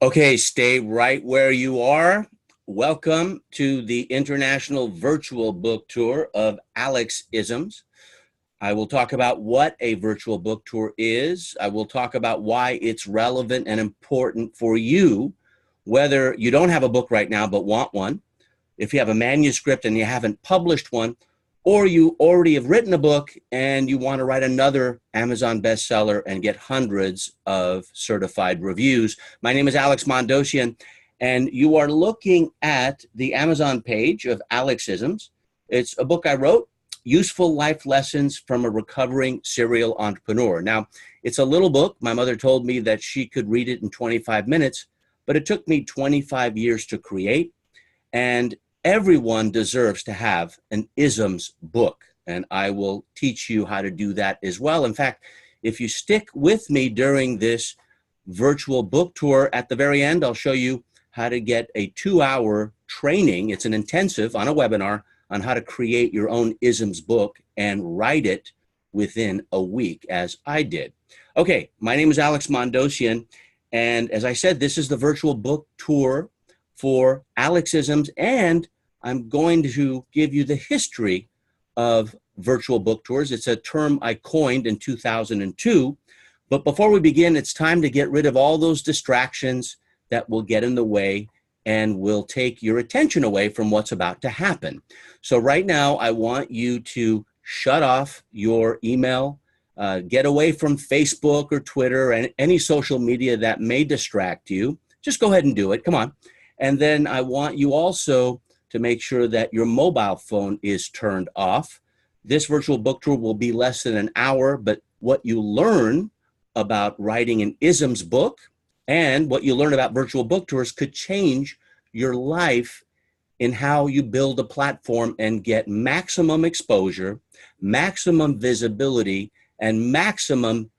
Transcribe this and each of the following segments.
Okay, stay right where you are. Welcome to the International Virtual Book Tour of Alexisims. I will talk about what a virtual book tour is. I will talk about why it's relevant and important for you, whether you don't have a book right now but want one, if you have a manuscript and you haven't published one, or you already have written a book and you want to write another Amazon bestseller and get hundreds of certified reviews. My name is Alex Mondosian, and you are looking at the Amazon page of Alexisims. It's a book I wrote, Useful Life Lessons from a Recovering Serial Entrepreneur. Now, it's a little book. My mother told me that she could read it in 25 minutes, but it took me 25 years to create. And everyone deserves to have an isms book, and I will teach you how to do that as well. In fact, if you stick with me during this virtual book tour, at the very end, I'll show you how to get a 2-hour training. It's an intensive on a webinar on how to create your own isms book and write it within a week, as I did. Okay, my name is Alex Mondosian, and as I said, this is the virtual book tour for Alexisims, and I'm going to give you the history of virtual book tours. It's a term I coined in 2002. But before we begin, it's time to get rid of all those distractions that will get in the way and will take your attention away from what's about to happen. So right now, I want you to shut off your email, get away from Facebook or Twitter and any social media that may distract you. Just go ahead and do it. Come on. And then I want you also to make sure that your mobile phone is turned off. This virtual book tour will be less than an hour, but what you learn about writing an isms book and what you learn about virtual book tours could change your life in how you build a platform and get maximum exposure, maximum visibility, and maximum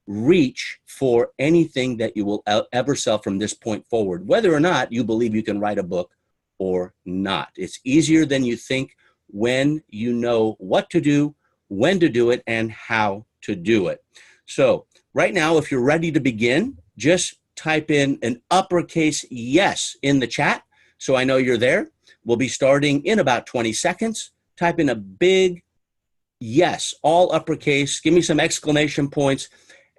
reach for anything that you will ever sell from this point forward, whether or not you believe you can write a book or not. It's easier than you think when you know what to do, when to do it, and how to do it. So right now, if you're ready to begin, just type in an uppercase yes in the chat so I know you're there. We'll be starting in about 20 seconds. Type in a big yes, all uppercase. Give me some exclamation points.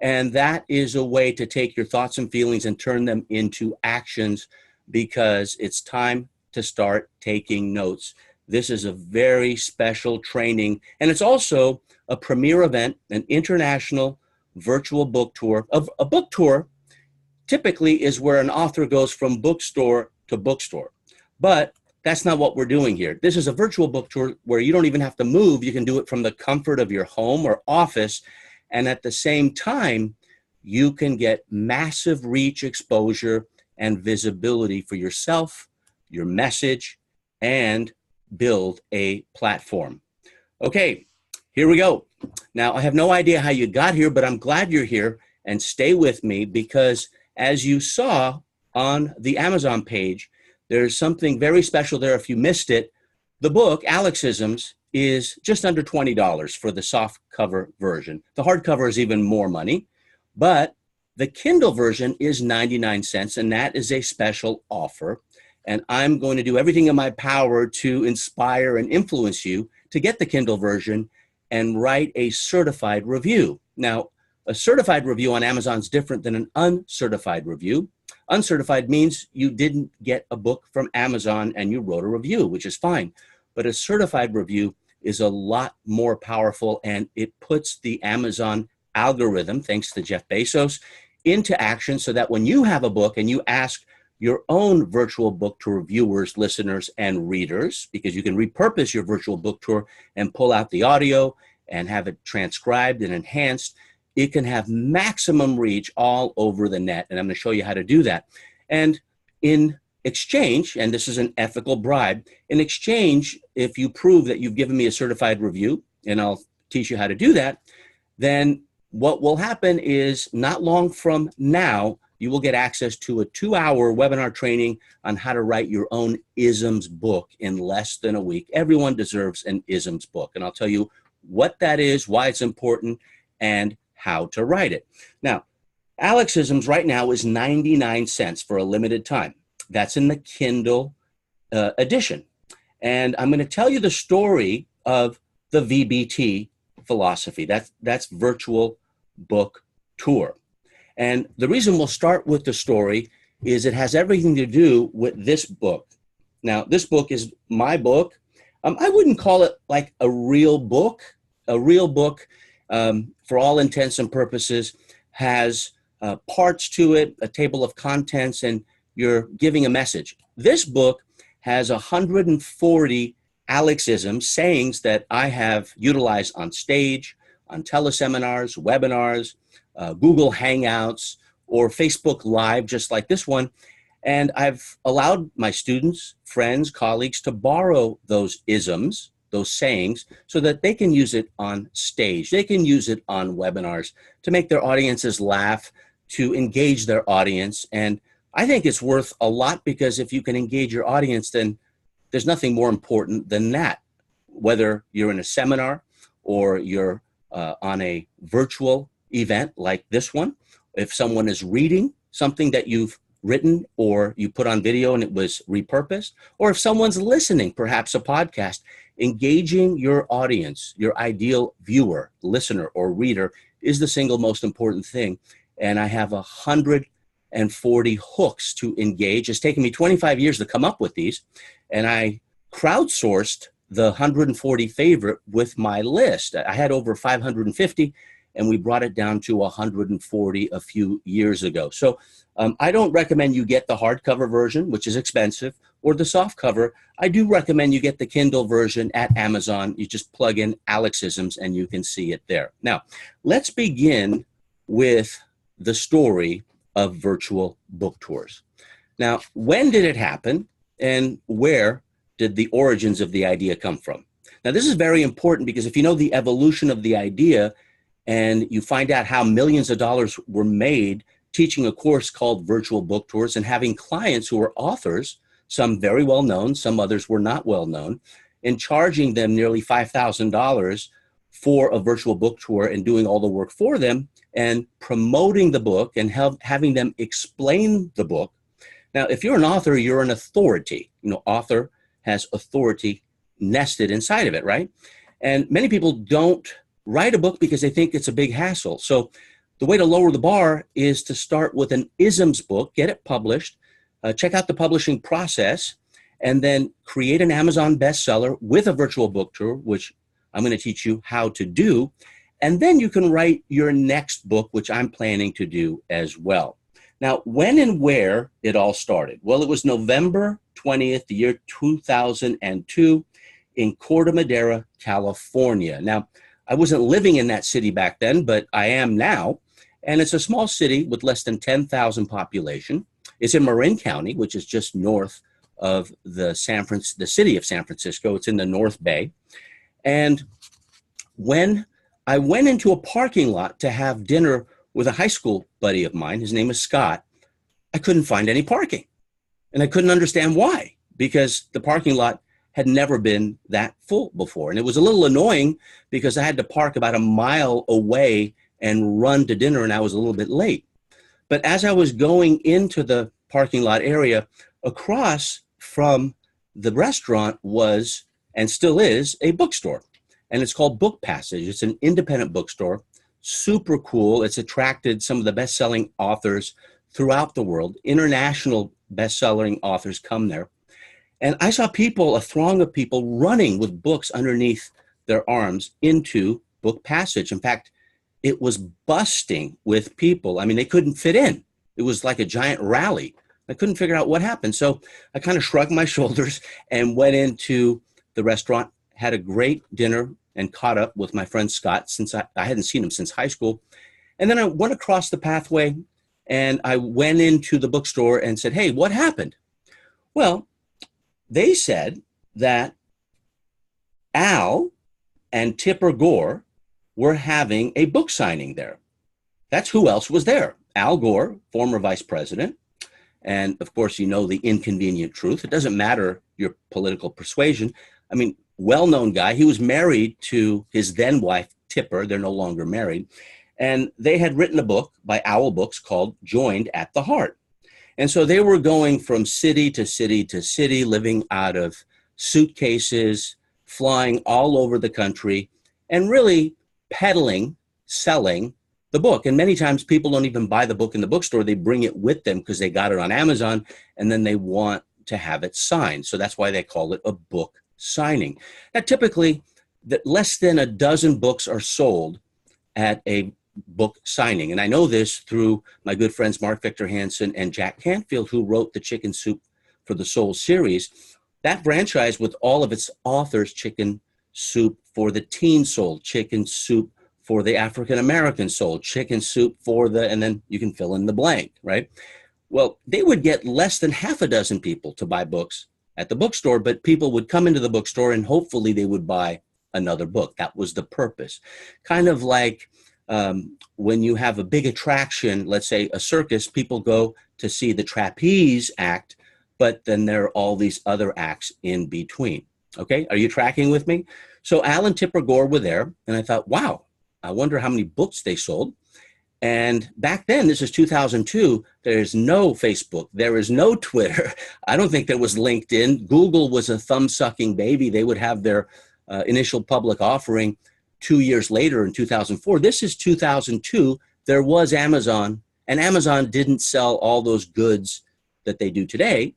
And that is a way to take your thoughts and feelings and turn them into actions, because it's time to start taking notes. This is a very special training, and it's also a premier event, an international virtual book tour. A book tour typically is where an author goes from bookstore to bookstore, but that's not what we're doing here. This is a virtual book tour where you don't even have to move. You can do it from the comfort of your home or office. And at the same time, you can get massive reach, exposure, and visibility for yourself, your message, and build a platform. Okay, here we go. Now, I have no idea how you got here, but I'm glad you're here, and stay with me, because as you saw on the Amazon page, there's something very special there. If you missed it, the book, Alexisims, is just under $20 for the soft cover version. The hardcover is even more money, but the Kindle version is 99 cents, and that is a special offer. And I'm going to do everything in my power to inspire and influence you to get the Kindle version and write a certified review. Now, a certified review on Amazon is different than an uncertified review. Uncertified means you didn't get a book from Amazon and you wrote a review, which is fine. But a certified review is a lot more powerful, and it puts the Amazon algorithm, thanks to Jeff Bezos, into action, so that when you have a book and you ask your own virtual book tour viewers, listeners, and readers, because you can repurpose your virtual book tour and pull out the audio and have it transcribed and enhanced, it can have maximum reach all over the net. And I'm going to show you how to do that. And in exchange, and this is an ethical bribe, in exchange, if you prove that you've given me a certified review, and I'll teach you how to do that, then what will happen is not long from now, you will get access to a 2-hour webinar training on how to write your own isms book in less than a week. Everyone deserves an isms book. And I'll tell you what that is, why it's important, and how to write it. Now, Alexisims right now is 99 cents for a limited time. That's in the Kindle edition. And I'm going to tell you the story of the VBT philosophy. That's Virtual Book Tour. And the reason we'll start with the story is it has everything to do with this book. Now, this book is my book. I wouldn't call it like a real book. A real book, for all intents and purposes, has parts to it, a table of contents, and you're giving a message. This book has 140 Alexisms, sayings that I have utilized on stage, on teleseminars, webinars, Google Hangouts, or Facebook Live, just like this one. And I've allowed my students, friends, colleagues to borrow those isms, those sayings, so that they can use it on stage. They can use it on webinars to make their audiences laugh, to engage their audience. And I think it's worth a lot, because if you can engage your audience, then there's nothing more important than that. Whether you're in a seminar or you're on a virtual event like this one, if someone is reading something that you've written or you put on video and it was repurposed, or if someone's listening, perhaps a podcast, engaging your audience, your ideal viewer, listener, or reader is the single most important thing. And I have 140 hooks to engage. It's taken me 25 years to come up with these, and I crowdsourced the 140 favorite with my list. I had over 550, and we brought it down to 140 a few years ago. So I don't recommend you get the hardcover version, which is expensive, or the soft cover. I do recommend you get the Kindle version at Amazon. You just plug in Alexisms and you can see it there. Now, let's begin with the story of virtual book tours. Now, when did it happen, and where did the origins of the idea come from? Now, this is very important, because if you know the evolution of the idea and you find out how millions of dollars were made teaching a course called Virtual Book Tours and having clients who were authors, some very well known, some others were not well known, and charging them nearly $5,000 for a virtual book tour and doing all the work for them and promoting the book and having them explain the book. Now, if you're an author, you're an authority. You know, author has authority nested inside of it, right? And many people don't write a book because they think it's a big hassle. So the way to lower the bar is to start with an isms book, get it published, check out the publishing process, and then create an Amazon bestseller with a virtual book tour, which I'm going to teach you how to do. And then you can write your next book, which I'm planning to do as well. Now, when and where it all started? Well, it was November 20th, the year 2002 in Corte Madera, California. Now, I wasn't living in that city back then, but I am now. And it's a small city with less than 10,000 population. It's in Marin County, which is just north of the city of San Francisco. It's in the North Bay. And when I went into a parking lot to have dinner with a high school buddy of mine, his name is Scott, I couldn't find any parking. And I couldn't understand why, because the parking lot had never been that full before. And it was a little annoying because I had to park about a mile away and run to dinner, and I was a little bit late. But as I was going into the parking lot area, across from the restaurant was, and still is, a bookstore. And it's called Book Passage. It's an independent bookstore, super cool. It's attracted some of the best-selling authors throughout the world. International best-selling authors come there. And I saw people, a throng of people, running with books underneath their arms into Book Passage. In fact, it was busting with people. I mean, they couldn't fit in. It was like a giant rally. I couldn't figure out what happened. So I kind of shrugged my shoulders and went into the restaurant, had a great dinner, and caught up with my friend Scott, since I hadn't seen him since high school. And then I went across the pathway and I went into the bookstore and said, hey, what happened? Well, they said that Al and Tipper Gore were having a book signing there. That's who else was there. Al Gore, former vice president. And of course, you know the inconvenient truth. It doesn't matter your political persuasion. I mean, well-known guy. He was married to his then wife, Tipper. They're no longer married. And they had written a book by Owl Books called Joined at the Heart. And so they were going from city to city to city, living out of suitcases, flying all over the country, and really peddling, selling the book. And many times people don't even buy the book in the bookstore. They bring it with them because they got it on Amazon, and then they want to have it signed. So that's why they call it a book signing. Now, typically, less than a dozen books are sold at a book signing. And I know this through my good friends Mark Victor Hansen and Jack Canfield, who wrote the Chicken Soup for the Soul series. That franchise, with all of its authors, Chicken Soup for the Teen Soul, Chicken Soup for the African American Soul, Chicken Soup for the, and then you can fill in the blank, right? Well, they would get less than half a dozen people to buy books at the bookstore, but people would come into the bookstore and hopefully they would buy another book. That was the purpose. Kind of like when you have a big attraction, let's say a circus, people go to see the trapeze act, but then there are all these other acts in between. Okay, are you tracking with me? So Al and Tipper Gore were there, and I thought, wow, I wonder how many books they sold. And back then, this is 2002, there's no Facebook, there is no Twitter. I don't think there was LinkedIn. Google was a thumb-sucking baby. They would have their initial public offering 2 years later in 2004. This is 2002. There was Amazon, and Amazon didn't sell all those goods that they do today.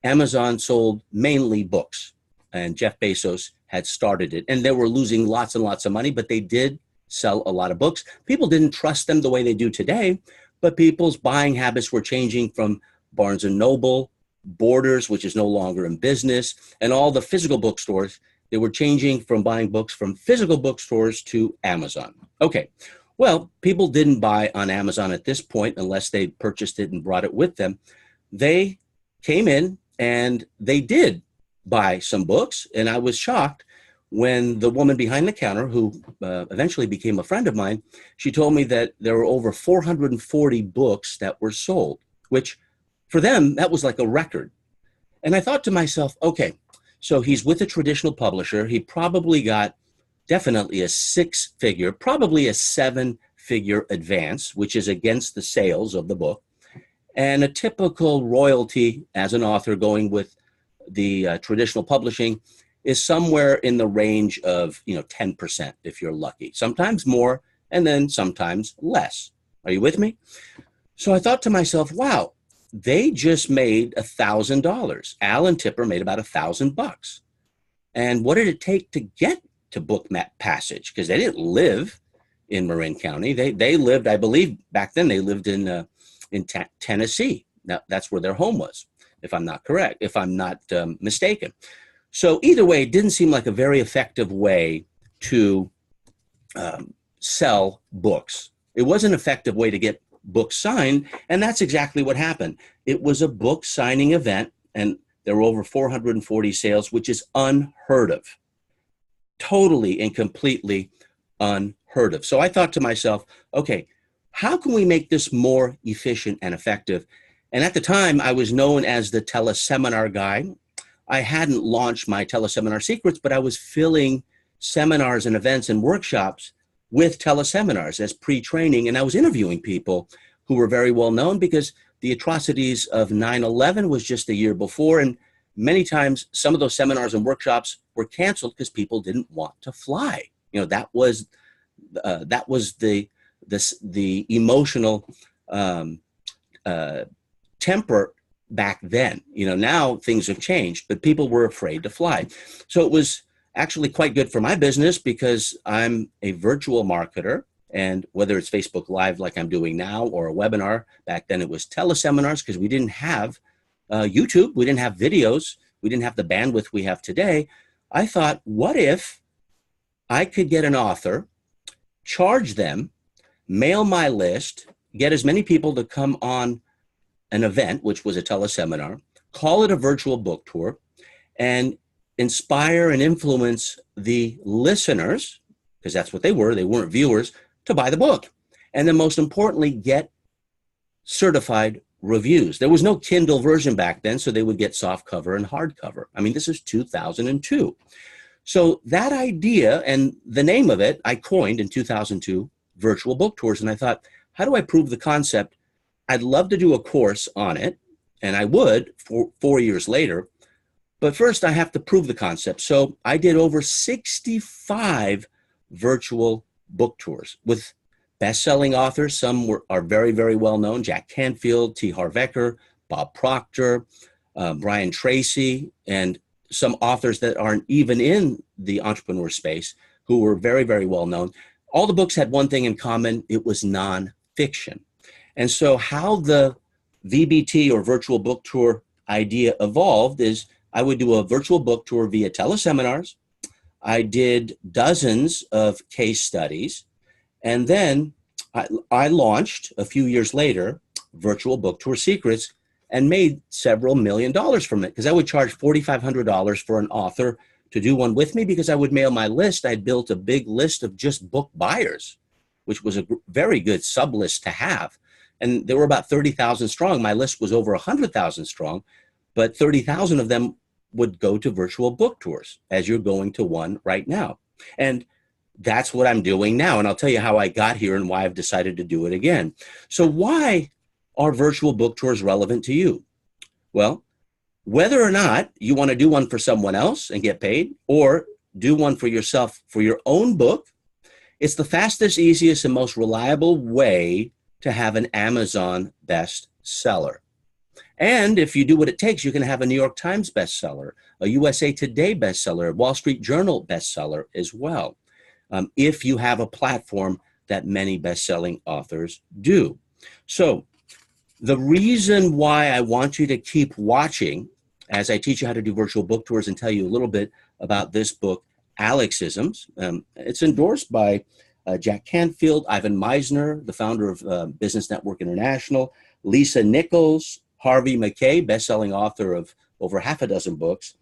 Amazon sold mainly books, and Jeff Bezos had started it. And they were losing lots and lots of money, but they did sell a lot of books. People didn't trust them the way they do today, but people's buying habits were changing from Barnes & Noble, Borders, which is no longer in business, and all the physical bookstores. They were changing from buying books from physical bookstores to Amazon. Okay, well, people didn't buy on Amazon at this point unless they purchased it and brought it with them. They came in and they did buy some books, and I was shocked when the woman behind the counter, who eventually became a friend of mine, she told me that there were over 440 books that were sold, which for them, that was like a record. And I thought to myself, okay, so he's with a traditional publisher. He probably got definitely a 6-figure, probably a 7-figure advance, which is against the sales of the book, and a typical royalty as an author going with the traditional publishing is somewhere in the range of 10% if you're lucky. Sometimes more, and then sometimes less. Are you with me? So I thought to myself, wow, they just made $1,000. Al and Tipper made about $1,000. And what did it take to get to Book Passage? Because they didn't live in Marin County. They lived, I believe, back then they lived in Tennessee. Now, that's where their home was, if I'm not correct, if I'm not mistaken. So either way, it didn't seem like a very effective way to sell books. It was an effective way to get books signed, and that's exactly what happened. It was a book signing event, and there were over 440 sales, which is unheard of. Totally and completely unheard of. So I thought to myself, okay, how can we make this more efficient and effective? And at the time, I was known as the teleseminar guy. I hadn't launched my teleseminar secrets, but I was filling seminars and events and workshops with teleseminars as pre-training. And I was interviewing people who were very well known because the atrocities of 9/11 was just a year before. And many times some of those seminars and workshops were canceled because people didn't want to fly. That was the emotional temper back then. Now things have changed, but people were afraid to fly. So it was actually quite good for my business because I'm a virtual marketer, and whether it's Facebook Live like I'm doing now or a webinar, back then it was teleseminars because we didn't have YouTube, we didn't have videos, we didn't have the bandwidth we have today. I thought, what if I could get an author, charge them, mail my list, get as many people to come on an event, which was a teleseminar, call it a virtual book tour, and inspire and influence the listeners, because that's what they weren't viewers, to buy the book. And then most importantly, get certified reviews. There was no Kindle version back then, so they would get soft cover and hardcover. I mean, this is 2002. So that idea and the name of it, I coined in 2002, virtual book tours. And I thought, how do I prove the concept? I'd love to do a course on it, and I would 4 years later. But first, I have to prove the concept. So I did over 65 virtual book tours with best-selling authors. Some are very, very well known: Jack Canfield, T. Harv Eker, Bob Proctor, Brian Tracy, and some authors that aren't even in the entrepreneur space who were very, very well known. All the books had one thing in common: it was nonfiction. And so how the VBT, or virtual book tour, idea evolved is I would do a virtual book tour via teleseminars. I did dozens of case studies. And then I launched a few years later Virtual Book Tour Secrets and made several $1,000,000 from it, because I would charge $4,500 for an author to do one with me, because I would mail my list. I'd built a big list of just book buyers, which was a very good sub list to have. And there were about 30,000 strong. My list was over 100,000 strong, but 30,000 of them would go to virtual book tours, as you're going to one right now. And that's what I'm doing now. And I'll tell you how I got here and why I've decided to do it again. So why are virtual book tours relevant to you? Well, whether or not you want to do one for someone else and get paid, or do one for yourself for your own book, it's the fastest, easiest, and most reliable way to have an Amazon bestseller. And if you do what it takes, you can have a New York Times bestseller, a USA Today bestseller, a Wall Street Journal bestseller as well, if you have a platform that many best-selling authors do. So the reason why I want you to keep watching as I teach you how to do virtual book tours and tell you a little bit about this book, Alexisims. It's endorsed by Jack Canfield, Ivan Meisner, the founder of Business Network International, Lisa Nichols, Harvey Mackay, best-selling author of over half a dozen books,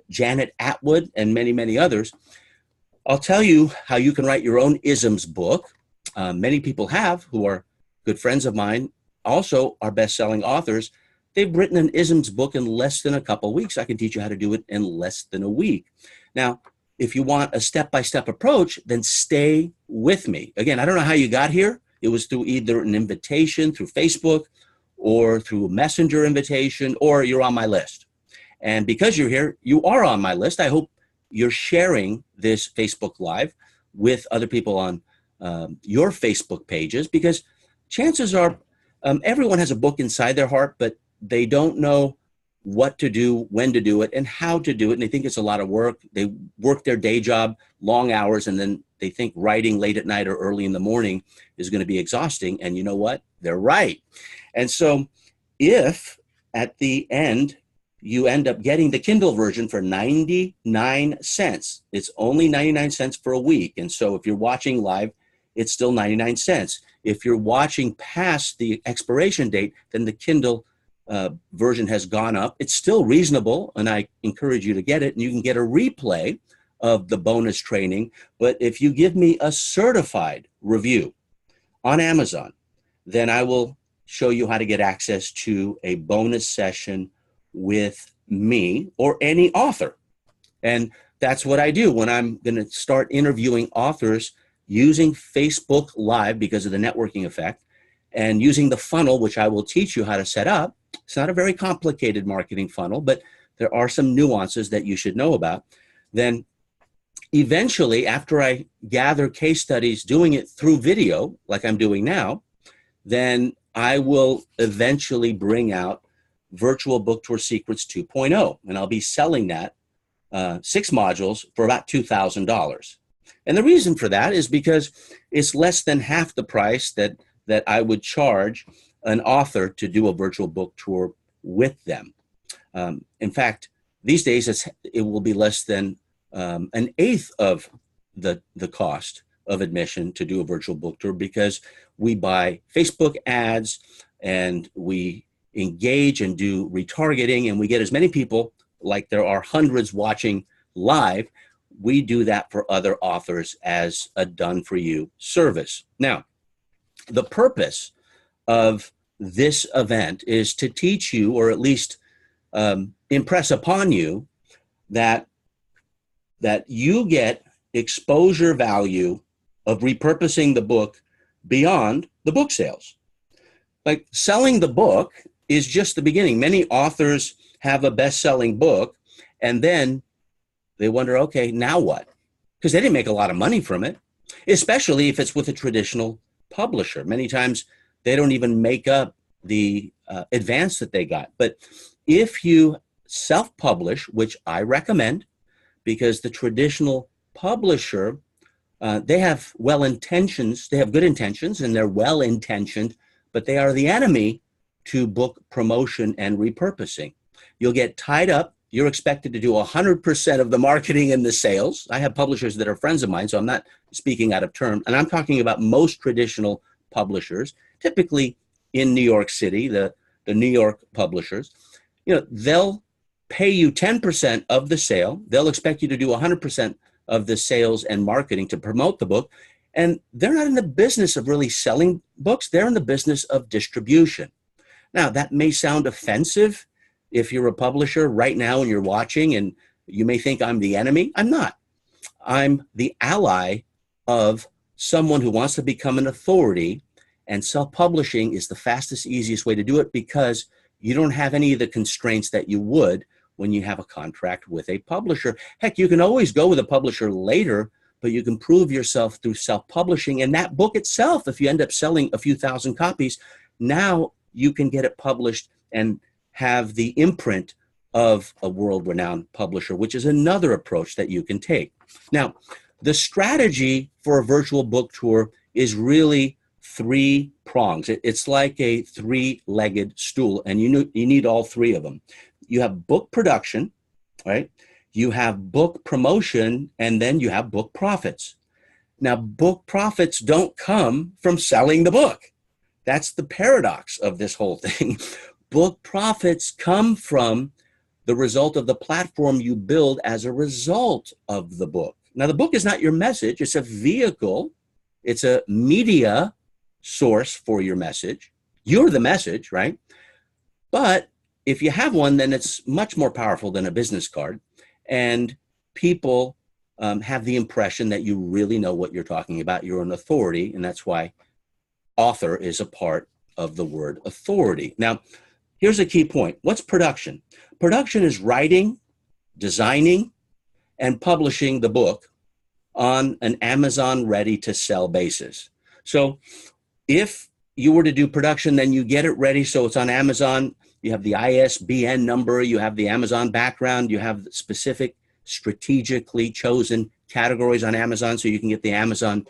Janet Atwood, and many, many others. I'll tell you how you can write your own isms book. Many people have, who are good friends of mine, also are best-selling authors. They've written an isms book in less than a couple weeks. I can teach you how to do it in less than a week. Now, if you want a step-by-step approach, then stay with me. Again, I don't know how you got here. It was through either an invitation through Facebook, or through a messenger invitation, or you're on my list. And because you're here, you are on my list. I hope you're sharing this Facebook Live with other people on your Facebook pages, because chances are everyone has a book inside their heart, but they don't know what to do, when to do it, and how to do it. And they think it's a lot of work. They work their day job, long hours, and then they think writing late at night or early in the morning is going to be exhausting. And you know what? They're right. And so if at the end you end up getting the Kindle version for 99 cents, it's only 99 cents for a week. And so if you're watching live, it's still 99 cents. If you're watching past the expiration date, then the Kindle version has gone up. It's still reasonable, and I encourage you to get it. And you can get a replay of the bonus training. But if you give me a certified review on Amazon, then I will show you how to get access to a bonus session with me or any author. And that's what I do when I'm going to start interviewing authors using Facebook Live, because of the networking effect, and using the funnel, which I will teach you how to set up. It's not a very complicated marketing funnel, but there are some nuances that you should know about. Then eventually, after I gather case studies doing it through video, like I'm doing now, then I will eventually bring out Virtual Book Tour Secrets 2.0, and I'll be selling that 6 modules for about $2,000. And the reason for that is because it's less than half the price that I would charge an author to do a virtual book tour with them. In fact, these days it will be less than an eighth of the cost of admission to do a virtual book tour, because we buy Facebook ads and we engage and do retargeting, and we get as many people, like there are hundreds watching live. We do that for other authors as a done-for-you service. Now, the purpose of this event is to teach you, or at least impress upon you, that you get exposure value of repurposing the book beyond the book sales. Like selling the book is just the beginning. Many authors have a best-selling book and then they wonder, okay, now what? Because they didn't make a lot of money from it, especially if it's with a traditional publisher. Many times they don't even make up the advance that they got. But if you self-publish, which I recommend, because the traditional publisher, they have well-intentions, they have good intentions and they're well-intentioned, but they are the enemy to book promotion and repurposing. You'll get tied up. You're expected to do 100% of the marketing and the sales. I have publishers that are friends of mine, so I'm not speaking out of turn. And I'm talking about most traditional publishers, typically in New York City, the New York publishers. They'll pay you 10% of the sale. They'll expect you to do 100% of the sales and marketing to promote the book. And they're not in the business of really selling books. They're in the business of distribution. Now, that may sound offensive if you're a publisher right now and you're watching, and you may think I'm the enemy. I'm not. I'm the ally of someone who wants to become an authority, and self-publishing is the fastest, easiest way to do it because you don't have any of the constraints that you would when you have a contract with a publisher. Heck, you can always go with a publisher later, but you can prove yourself through self-publishing. And that book itself, if you end up selling a few thousand copies, now you can get it published and have the imprint of a world-renowned publisher, which is another approach that you can take. Now, the strategy for a virtual book tour is really three prongs. It's like a three-legged stool, and you need all three of them. You have book production, right? You have book promotion, and then you have book profits. Now, book profits don't come from selling the book. That's the paradox of this whole thing. Book profits come from the result of the platform you build as a result of the book. Now, the book is not your message. It's a vehicle. It's a media source for your message. You're the message, right? But if you have one, then it's much more powerful than a business card. And people have the impression that you really know what you're talking about. You're an authority, and that's why author is a part of the word authority. Now, here's a key point. What's production? Production is writing, designing, and publishing the book on an Amazon ready-to-sell basis. So if you were to do production, then you get it ready so it's on Amazon. You have the ISBN number, you have the Amazon background, you have specific strategically chosen categories on Amazon so you can get the Amazon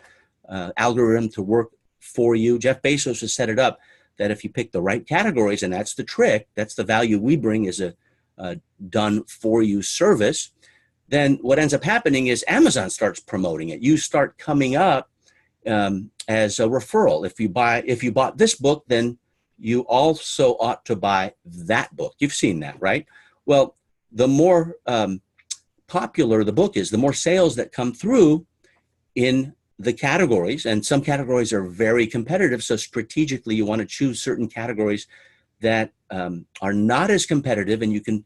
algorithm to work for you. Jeff Bezos has set it up that if you pick the right categories, and that's the trick, that's the value we bring as a done for you service, then what ends up happening is Amazon starts promoting it. You start coming up as a referral. If you bought this book, then you also ought to buy that book. You've seen that, right? Well, the more popular the book is, the more sales that come through in the categories, and some categories are very competitive. So strategically, you want to choose certain categories that are not as competitive, and you can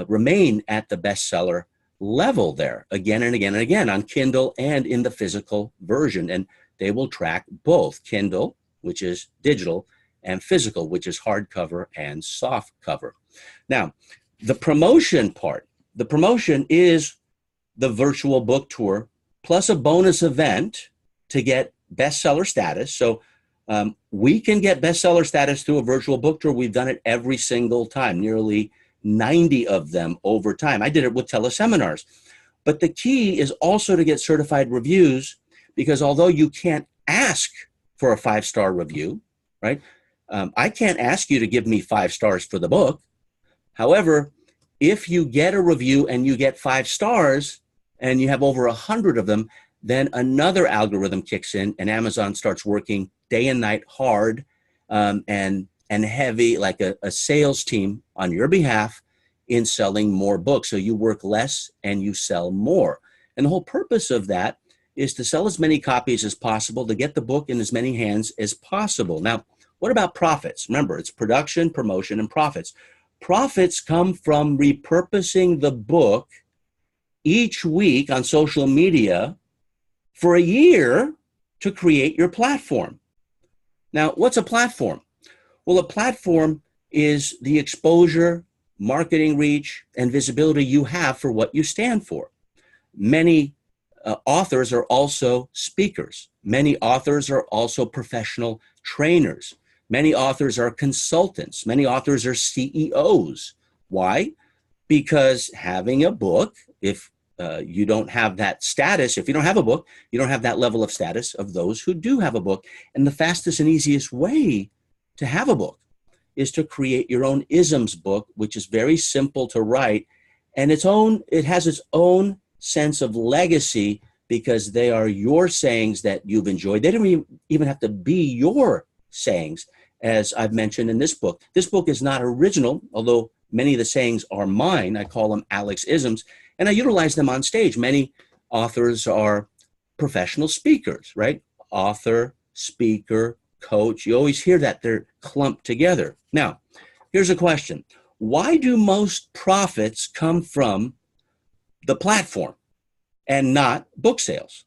remain at the bestseller level there again and again and again on Kindle and in the physical version. And they will track both Kindle, which is digital, and physical, which is hardcover and soft cover. Now, the promotion part, the promotion is the virtual book tour plus a bonus event to get bestseller status. So we can get bestseller status through a virtual book tour. We've done it every single time, nearly 90 of them over time. I did it with teleseminars. But the key is also to get certified reviews, because although you can't ask for a 5-star review, right? I can't ask you to give me 5 stars for the book. However, if you get a review and you get 5 stars and you have over 100 of them, then another algorithm kicks in and Amazon starts working day and night hard and heavy, like a sales team on your behalf in selling more books. So you work less and you sell more. And the whole purpose of that is to sell as many copies as possible, to get the book in as many hands as possible. Now, what about profits? Remember, it's production, promotion, and profits. Profits come from repurposing the book each week on social media for a year to create your platform. Now, what's a platform? Well, a platform is the exposure, marketing reach, and visibility you have for what you stand for. Many authors are also speakers. Many authors are also professional trainers. Many authors are consultants. Many authors are CEOs. Why? Because having a book, if you don't have that status, if you don't have a book, you don't have that level of status of those who do have a book. And the fastest and easiest way to have a book is to create your own isms book, which is very simple to write. And it has its own sense of legacy because they are your sayings that you've enjoyed. They don't even have to be your sayings, as I've mentioned in this book. This book is not original, although many of the sayings are mine. I call them Alexisms, and I utilize them on stage. Many authors are professional speakers, right? Author, speaker, coach. You always hear that they're clumped together. Now, here's a question. Why do most profits come from the platform and not book sales?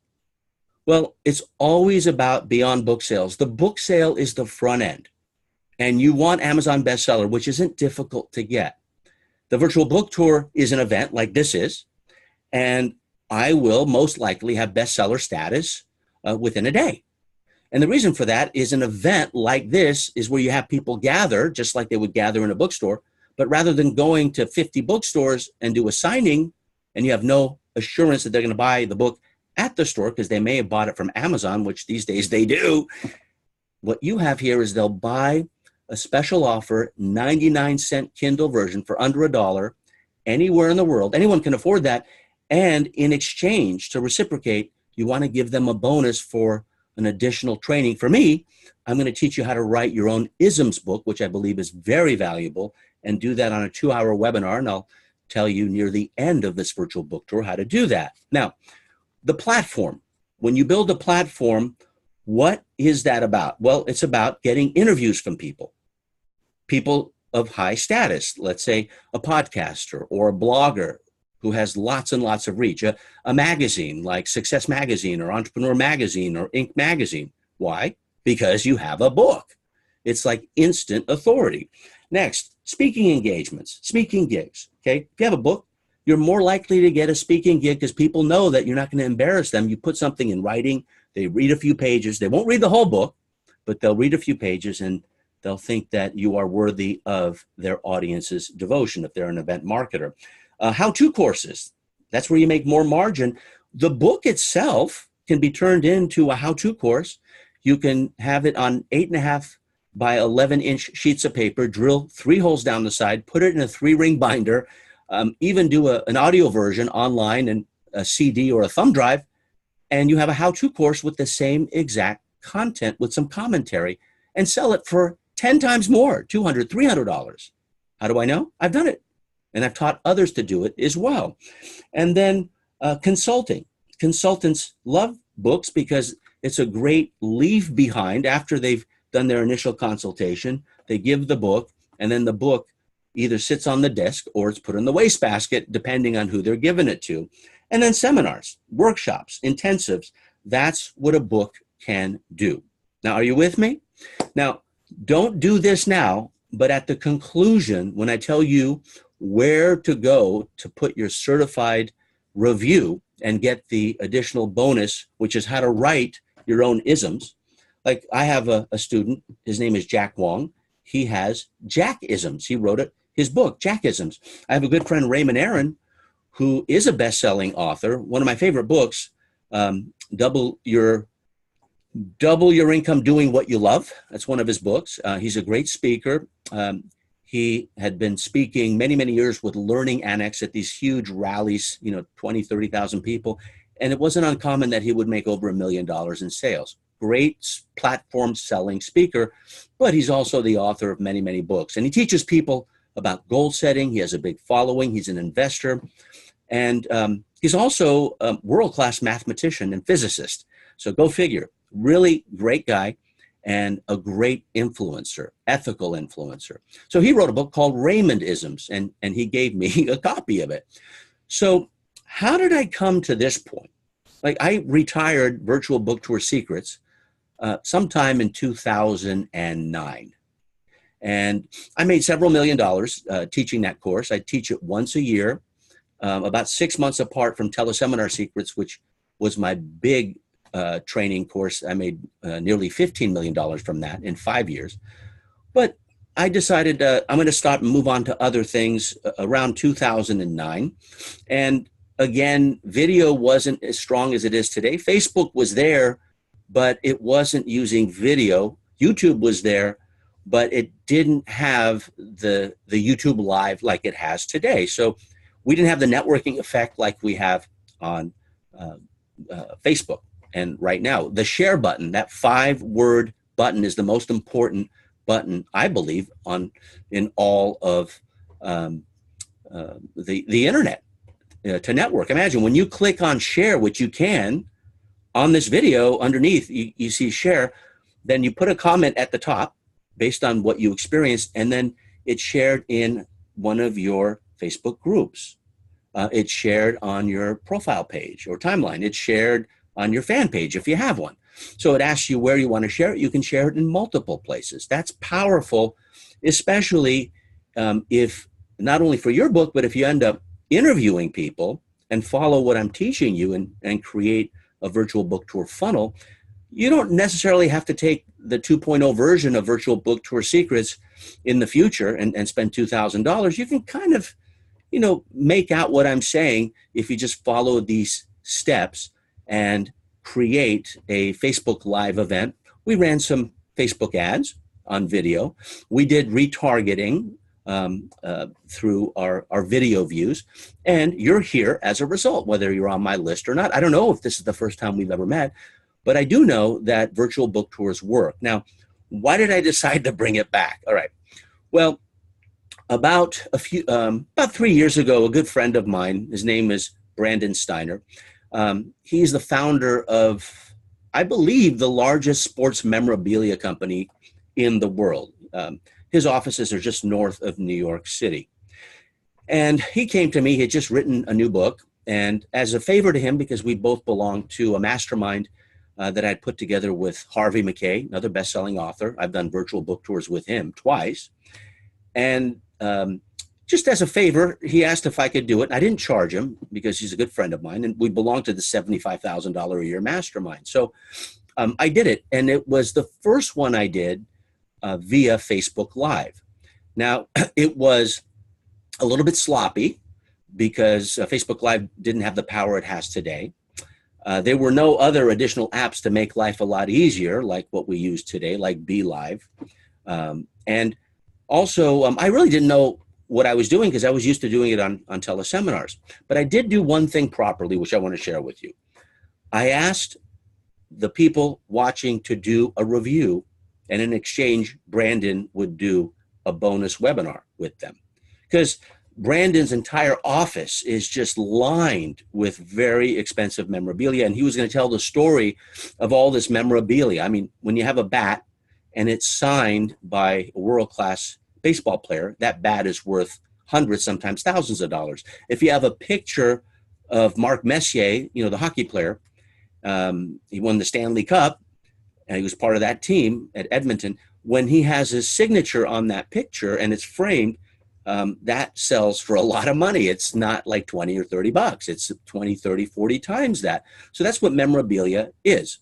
Well, it's always about beyond book sales. The book sale is the front end, and you want Amazon bestseller, which isn't difficult to get. The virtual book tour is an event like this is, and I will most likely have bestseller status within a day. And the reason for that is an event like this is where you have people gather just like they would gather in a bookstore, but rather than going to 50 bookstores and do a signing and you have no assurance that they're going to buy the book at the store because they may have bought it from Amazon, which these days they do, what you have here is they'll buy a special offer, 99-cent Kindle version for under $1 anywhere in the world. Anyone can afford that. And in exchange, to reciprocate, you want to give them a bonus for an additional training. For me, I'm going to teach you how to write your own isms book, which I believe is very valuable, and do that on a 2-hour webinar. And I'll tell you near the end of this virtual book tour how to do that. Now, the platform. When you build a platform, what is that about? Well, it's about getting interviews from people of high status, let's say a podcaster or a blogger who has lots and lots of reach, a magazine like Success Magazine or Entrepreneur Magazine or Inc. Magazine. Why? Because you have a book. It's like instant authority. Next, speaking engagements, speaking gigs. Okay, if you have a book, you're more likely to get a speaking gig because people know that you're not going to embarrass them. You put something in writing, they read a few pages. They won't read the whole book, but they'll read a few pages and they'll think that you are worthy of their audience's devotion if they're an event marketer. How-to courses, that's where you make more margin. The book itself can be turned into a how-to course. You can have it on 8.5 by 11-inch sheets of paper, drill 3 holes down the side, put it in a 3-ring binder, even do an audio version online and a CD or a thumb drive, and you have a how-to course with the same exact content with some commentary and sell it for 10 times more, $200, $300. How do I know? I've done it. And I've taught others to do it as well. And then consulting. Consultants love books because it's a great leave behind after they've done their initial consultation. They give the book, and then the book either sits on the desk or it's put in the wastebasket, depending on who they're giving it to. And then seminars, workshops, intensives. That's what a book can do. Now, are you with me? Now, don't do this now, but at the conclusion, when I tell you where to go to put your certified review and get the additional bonus, which is how to write your own isms. Like I have a student, his name is Jack Wong. He has Jack-isms. He wrote his book, Jack-isms. I have a good friend, Raymond Aaron, who is a best-selling author. One of my favorite books, Double Your Income Doing What You Love. That's one of his books. He's a great speaker. He had been speaking many, many years with Learning Annex at these huge rallies, 20, 30,000 people. And it wasn't uncommon that he would make over $1 million in sales. Great platform selling speaker, but he's also the author of many, many books. And he teaches people about goal setting. He has a big following. He's an investor. And he's also a world-class mathematician and physicist. So go figure. Really great guy. And a great influencer, ethical influencer. So he wrote a book called Raymond-isms, and he gave me a copy of it. So how did I come to this point? Like I retired Virtual Book Tour Secrets sometime in 2009. And I made several $1 million teaching that course. I teach it once a year, about 6 months apart from Teleseminar Secrets, which was my big training course. I made nearly $15 million from that in 5 years. But I decided I'm going to stop and move on to other things around 2009. And again, video wasn't as strong as it is today. Facebook was there, but it wasn't using video. YouTube was there, but it didn't have the YouTube Live like it has today. So we didn't have the networking effect like we have on Facebook. And right now, the share button, that 5-word button, is the most important button, I believe, in all of the internet to network. Imagine when you click on share, which you can on this video underneath, you see share, then you put a comment at the top based on what you experienced, and then it's shared in one of your Facebook groups. It's shared on your profile page or timeline. It's shared on your fan page if you have one. So it asks you where you want to share it. You can share it in multiple places. That's powerful, especially if not only for your book, but if you end up interviewing people and follow what I'm teaching you and create a virtual book tour funnel. You don't necessarily have to take the 2.0 version of Virtual Book Tour Secrets in the future and spend $2,000. You can kind of, make out what I'm saying if you just follow these steps and create a Facebook Live event. We ran some Facebook ads on video. We did retargeting through our video views, and you're here as a result, whether you're on my list or not. I don't know if this is the first time we've ever met, but I do know that virtual book tours work. Now, why did I decide to bring it back? All right. Well, about 3 years ago, a good friend of mine, his name is Brandon Steiner. He's the founder of, I believe, the largest sports memorabilia company in the world. His offices are just north of New York City. And he came to me, he had just written a new book. And as a favor to him, because we both belong to a mastermind that I'd put together with Harvey McKay, another best-selling author. I've done virtual book tours with him twice. And just as a favor, he asked if I could do it. I didn't charge him because he's a good friend of mine, and we belong to the $75,000 a year mastermind. So I did it, and it was the first one I did via Facebook Live. Now, it was a little bit sloppy because Facebook Live didn't have the power it has today. There were no other additional apps to make life a lot easier, like what we use today, like Be Live. And also, I really didn't know what I was doing because I was used to doing it on teleseminars. But I did do one thing properly, which I want to share with you. I asked the people watching to do a review, and in exchange, Brandon would do a bonus webinar with them. Because Brandon's entire office is just lined with very expensive memorabilia, and he was going to tell the story of all this memorabilia. I mean, when you have a bat and it's signed by a world-class baseball player, that bat is worth hundreds, sometimes thousands of dollars. If you have a picture of Mark Messier, the hockey player, he won the Stanley Cup, and he was part of that team at Edmonton. When he has his signature on that picture and it's framed, that sells for a lot of money. It's not like 20 or 30 bucks. It's 20, 30, 40 times that. So that's what memorabilia is.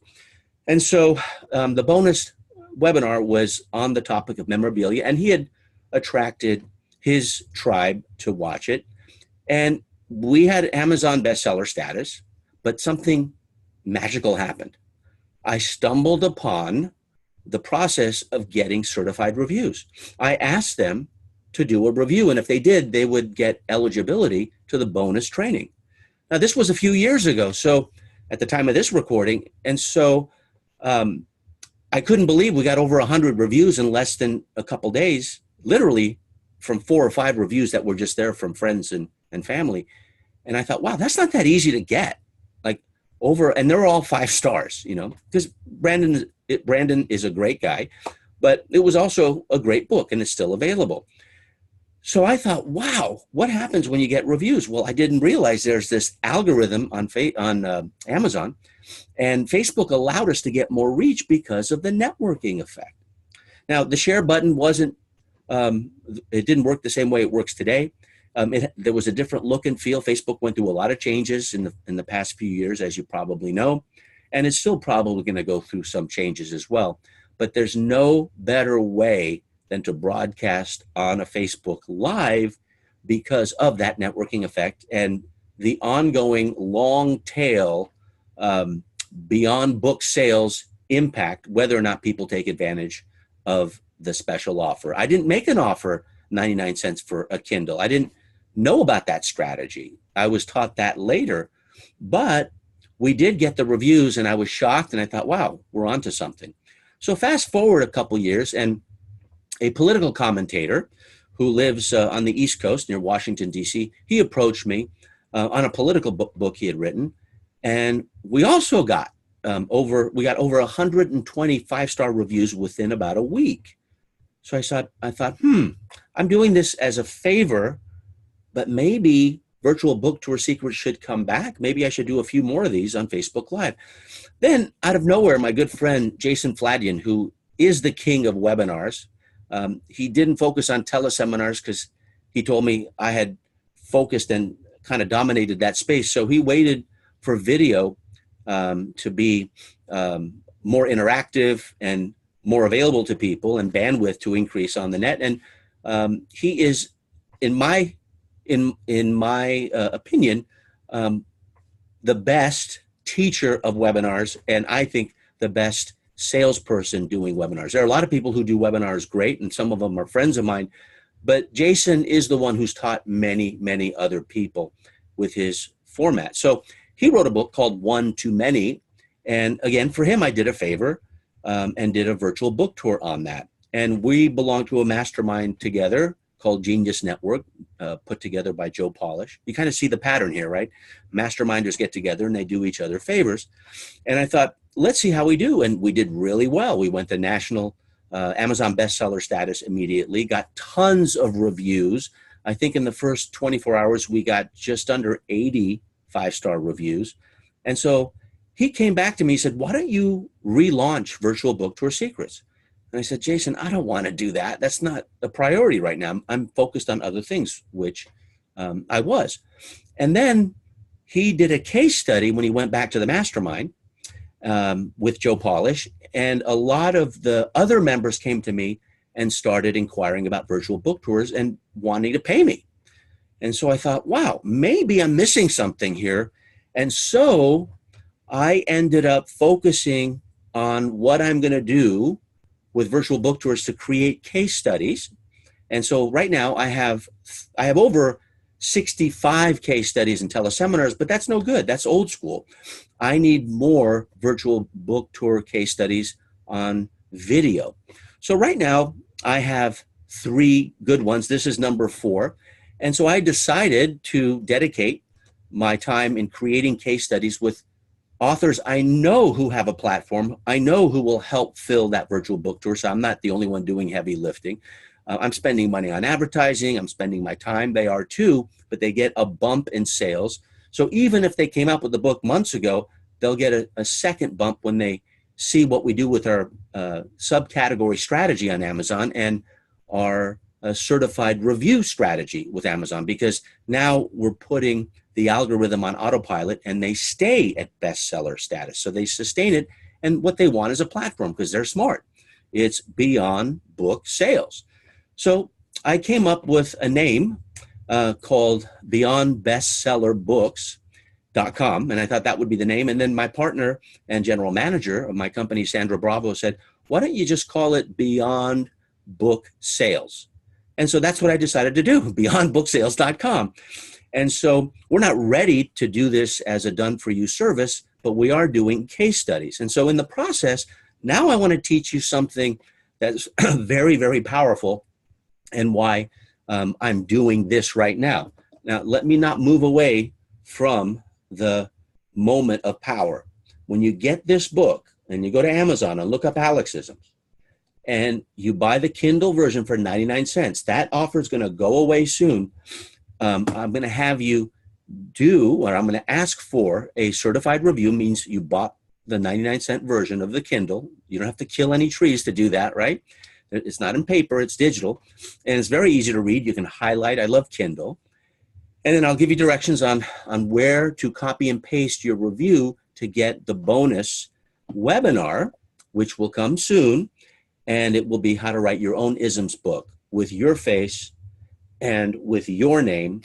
And so the bonus webinar was on the topic of memorabilia, and he had attracted his tribe to watch it. And we had Amazon bestseller status, but something magical happened. I stumbled upon the process of getting certified reviews. I asked them to do a review, and if they did, they would get eligibility to the bonus training. Now, this was a few years ago, so at the time of this recording, and so I couldn't believe we got over 100 reviews in less than a couple days, literally from 4 or 5 reviews that were just there from friends and family. And I thought, wow, that's not that easy to get. And they're all 5 stars, because Brandon is a great guy, but it was also a great book, and it's still available. So I thought, wow, what happens when you get reviews? Well, I didn't realize there's this algorithm on Amazon, and Facebook allowed us to get more reach because of the networking effect. Now, the share button wasn't, it didn't work the same way it works today. There was a different look and feel. Facebook went through a lot of changes in the past few years, as you probably know, and it's still probably going to go through some changes as well. But there's no better way than to broadcast on a Facebook Live because of that networking effect and the ongoing long tail beyond book sales impact, whether or not people take advantage of the special offer. I didn't make an offer 99 cents for a Kindle. I didn't know about that strategy. I was taught that later, but we did get the reviews and I was shocked and I thought, wow, we're onto something. So fast forward a couple years and a political commentator who lives on the East Coast near Washington, D.C., he approached me on a political book he had written. And we also got over 120 five-star reviews within about a week. So I thought, I'm doing this as a favor, but maybe virtual book tour secrets should come back. Maybe I should do a few more of these on Facebook Live. Then out of nowhere, my good friend, Jason Fladian, who is the king of webinars, he didn't focus on teleseminars because he told me I had focused and kind of dominated that space. So he waited for video to be more interactive and more available to people and bandwidth to increase on the net. And he is, in my opinion, the best teacher of webinars, and I think the best salesperson doing webinars. There are a lot of people who do webinars great, and some of them are friends of mine, but Jason is the one who's taught many, many other people with his format. So he wrote a book called One Too Many, and again, for him, I did a favor and did a virtual book tour on that. And we belong to a mastermind together called Genius Network, put together by Joe Polish. You kind of see the pattern here, right? Masterminders get together and they do each other favors. And I thought, let's see how we do. And we did really well. We went to national Amazon bestseller status immediately, got tons of reviews. I think in the first 24 hours, we got just under 80 five-star reviews. And so he came back to me, he said, why don't you relaunch Virtual Book Tour Secrets? And I said, Jason, I don't want to do that. That's not a priority right now. I'm focused on other things, which I was. And then he did a case study when he went back to the mastermind with Joe Polish. And a lot of the other members came to me and started inquiring about virtual book tours and wanting to pay me. And so I thought, wow, maybe I'm missing something here. And so I ended up focusing on what I'm going to do with virtual book tours to create case studies. And so right now I have over 65 case studies and teleseminars, but that's no good. That's old school. I need more virtual book tour case studies on video. So right now I have 3 good ones. This is number 4. And so I decided to dedicate my time in creating case studies with authors I know who have a platform. I know who will help fill that virtual book tour. So I'm not the only one doing heavy lifting. I'm spending money on advertising. I'm spending my time. They are too, but they get a bump in sales. So even if they came out with the book months ago, they'll get a second bump when they see what we do with our subcategory strategy on Amazon and our certified review strategy with Amazon, because now we're putting the algorithm on autopilot and they stay at bestseller status. So they sustain it. And what they want is a platform because they're smart. It's beyond book sales. So I came up with a name called beyondbestsellerbooks.com. And I thought that would be the name. And then my partner and general manager of my company, Sandra Bravo, said, why don't you just call it Beyond Book Sales? And so that's what I decided to do, beyondbooksales.com. And so we're not ready to do this as a done-for-you service, but we are doing case studies. And so in the process, now I want to teach you something that's very, very powerful and why I'm doing this right now. Now, let me not move away from the moment of power. When you get this book and you go to Amazon and look up Alexisims, and you buy the Kindle version for 99 cents. That offer is going to go away soon. I'm going to have you or I'm going to ask for a certified review, means you bought the 99-cent version of the Kindle. You don't have to kill any trees to do that, right? It's not in paper, it's digital, and it's very easy to read. You can highlight. I love Kindle. And then I'll give you directions on where to copy and paste your review to get the bonus webinar, which will come soon. And it will be how to write your own isms book with your face and with your name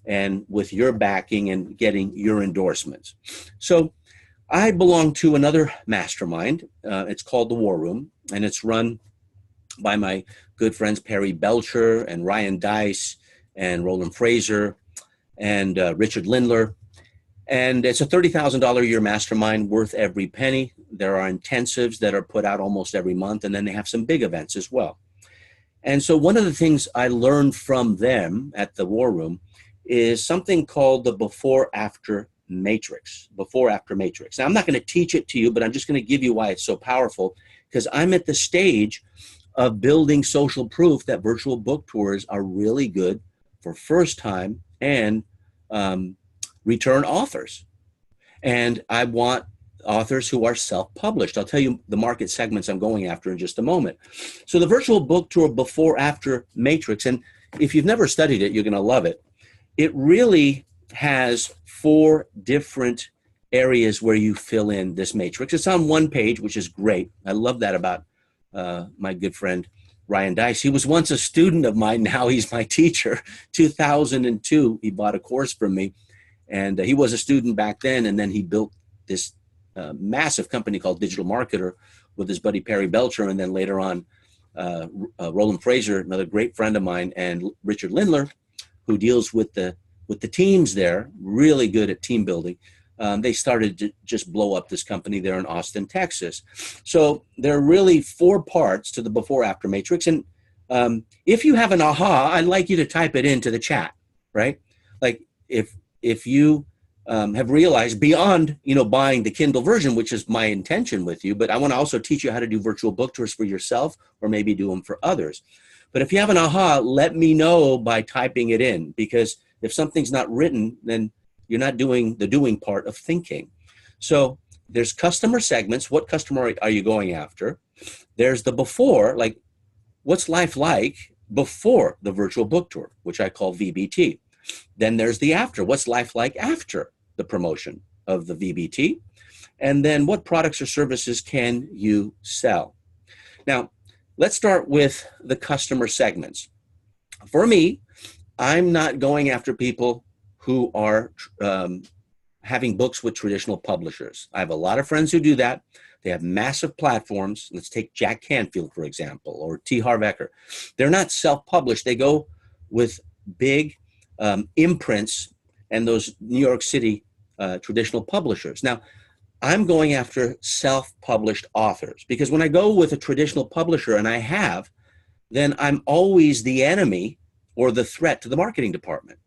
and with your backing and getting your endorsements. So I belong to another mastermind. It's called The War Room, and it's run by my good friends Perry Belcher and Ryan Dice and Roland Fraser and Richard Lindler. And it's a $30,000 a year mastermind, worth every penny. There are intensives that are put out almost every month, and then they have some big events as well. And so one of the things I learned from them at the War Room is something called the before-after matrix. Before-after matrix. Now, I'm not going to teach it to you, but I'm just going to give you why it's so powerful, because I'm at the stage of building social proof that virtual book tours are really good for first-time and return authors. And I want authors who are self-published. I'll tell you the market segments I'm going after in just a moment. So the virtual book tour before-after matrix, and if you've never studied it, you're going to love it. It really has 4 different areas where you fill in this matrix. It's on one page, which is great. I love that about my good friend Ryan Dice. He was once a student of mine. Now he's my teacher. 2002, he bought a course from me. And he was a student back then, and then he built this massive company called Digital Marketer with his buddy Perry Belcher, and then later on Roland Fraser, another great friend of mine, and Richard Lindler, who deals with the teams there, really good at team building. They started to just blow up this company there in Austin, Texas. So there are really 4 parts to the before-after matrix. And if you have an aha, I'd like you to type it into the chat, right? Like if you have realized beyond, buying the Kindle version, which is my intention with you, but I want to also teach you how to do virtual book tours for yourself or maybe do them for others. But if you have an aha, let me know by typing it in, because if something's not written, then you're not doing the doing part of thinking. So there's customer segments. What customer are you going after? There's the before, like what's life like before the virtual book tour, which I call VBT. Then there's the after. What's life like after the promotion of the VBT? And then what products or services can you sell? Now, let's start with the customer segments. For me, I'm not going after people who are having books with traditional publishers. I have a lot of friends who do that. They have massive platforms. Let's take Jack Canfield, for example, or T. Harv Eker. They're not self-published. They go with big imprints and those New York City traditional publishers. Now, I'm going after self-published authors, because when I go with a traditional publisher, and I have, then I'm always the enemy or the threat to the marketing department,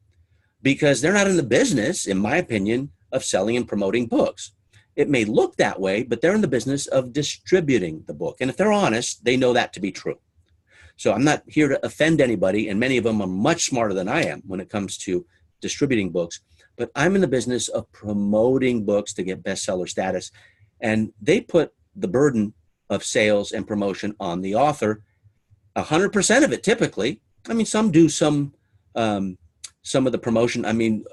because they're not in the business, in my opinion, of selling and promoting books. It may look that way, but they're in the business of distributing the book. And if they're honest, they know that to be true. So I'm not here to offend anybody, and many of them are much smarter than I am when it comes to distributing books, but I'm in the business of promoting books to get bestseller status. And they put the burden of sales and promotion on the author, 100% of it typically. I mean, some do some of the promotion. I mean,